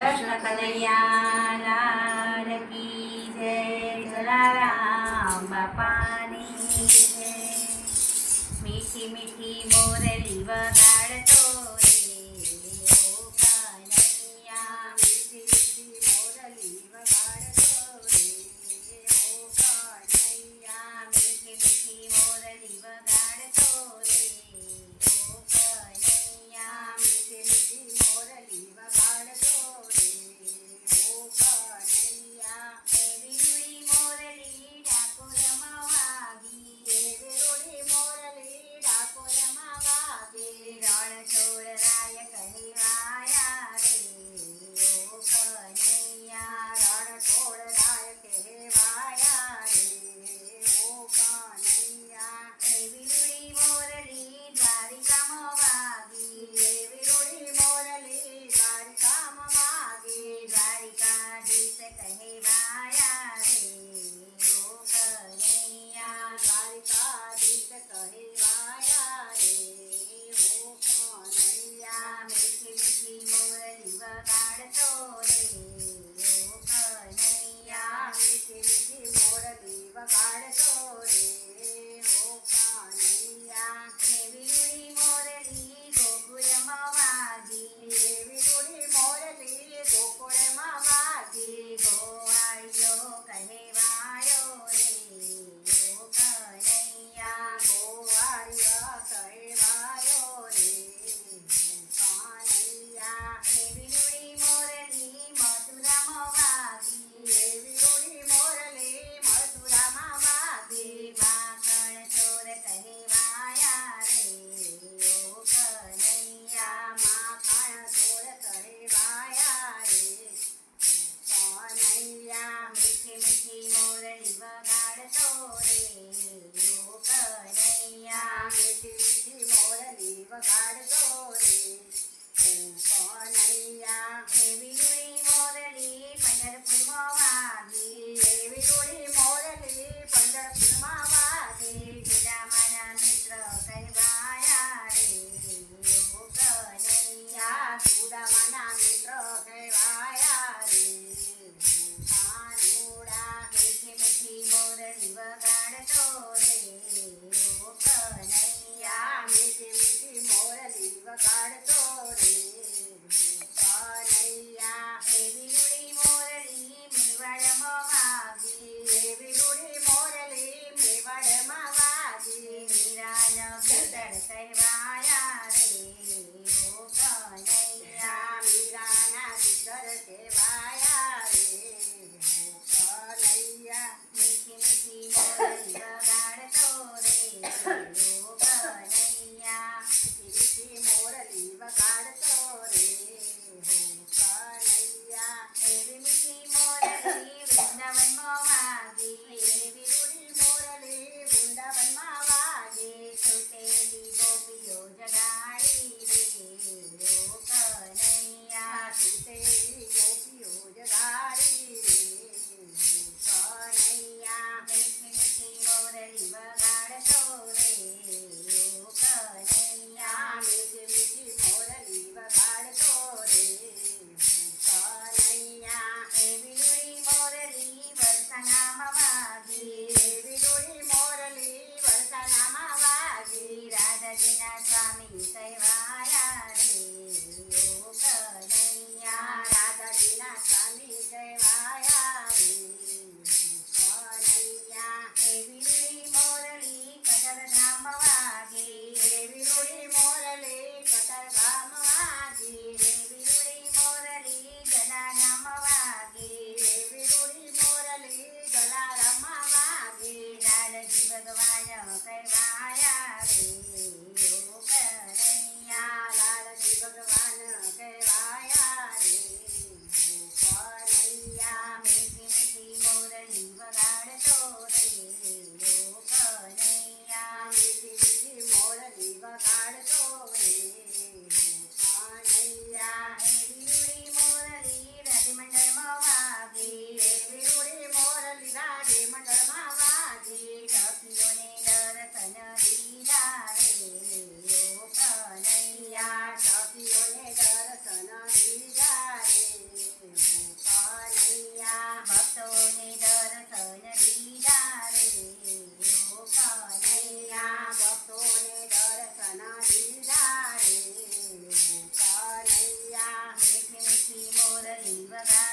કૃષ્ણ કનૈયા લાલ કી જય, જલારામ બાપાની જય. મીઠી મીઠી મોરલી વગાડતો રે ઓ કનૈયા, મીઠી મીઠી મોરલી વગાડતો રે ઓ કનૈયા, મીઠી મીઠી મોરલી વગાડતો રે ઓ કનૈયા, મીઠી મીઠી મોરલી વગાડતો રે ઓ કનૈયા. એવી રૂડી મોરલી ડાકોરમાં વાગી, એવી રૂડી મોરલી ડાકોરમાં વાગી, રણછોડ રાય કહેવાયા રે ઓ કનૈયા, રણછોડ રાય કહેવાયા રે ઓ કનૈયા. એવી રૂડી મોરલી દ્વારિકામાં વાગી, એવી રૂડી મોરલી દ્વારિકામાં વાગી, દ્વારિકાધીશ કહેવાયા રે ઓ કનૈયા, દ્વારિકાધીશ કહેવાયા રે ઓ કનૈયા. મીઠી મીઠી મોરલી વગાડતો રે ઓ કનૈયા, મીઠી મીઠી મોરલી વગાડતો રે ઓ કનૈયા. એવી રૂડી મોરલી ગોકુળમાં વાગી, એવી રૂડી મોરલી ગોકુળમાં વાગી, ગોવાળિયો કહેવાયો રે ઓ કનૈયા, ગોવાળિયો કહેવાયો રે ઓ કનૈયા. એવી રૂડી મોરલી મથુરામાં વાગી, એવી રૂડી મોરલી મથુરામાં વાગી, માખણ ચોર કહેવાયા રે ઓ કનૈયા, માખણ ચોર કહેવાયા રે ઓ કનૈયા. મીઠી મીઠી મોરલી વગાડતો રે ઓ કનૈયા, મીઠી મીઠી મોરલી વગાડતો રે ઓ કનૈયા. એવી રૂડી મોરલી પંઢરપુરમાં વાગી, એવી રૂડી મોરલી પંઢરપુરમાં વાગી, સુદામાના મિત્ર કહેવાયા રે ઓ કનૈયા, સુદામાના મિત્ર કહેવાયા રે ઓ કાનુડા. મીઠી મીઠી મોરલી વગાડતો રે ઓ કનૈયા, મીઠી મીઠી મોરલી વગાડતો રે ઓ કનૈયા. એવી રૂડી મોરલી મેવાડમાં વાગી, એવી રૂડી મોરલી મેવાડમાં વાગી, મીરાના પુત્ર કહેવાયા રે ઓ કનૈયા, મીરાના પુત્ર કહેવાયા રે ઓ કનૈયા. મીઠી મીઠી મોરલી વગાડતો રે ઓ કનૈયા, મીઠી મીઠી મોરલી વગાડતો રે ઓ કનૈયા. એવી મીઠી મોરલી વૃંદાવનમાં વાગી, એવી રૂડી મોરલી વૃંદાવનમાં વાગી, છૂટેલી ગોપીઓ જગાડી રે ઓ કનૈયા, છૂટેલી ગોપીઓ સદા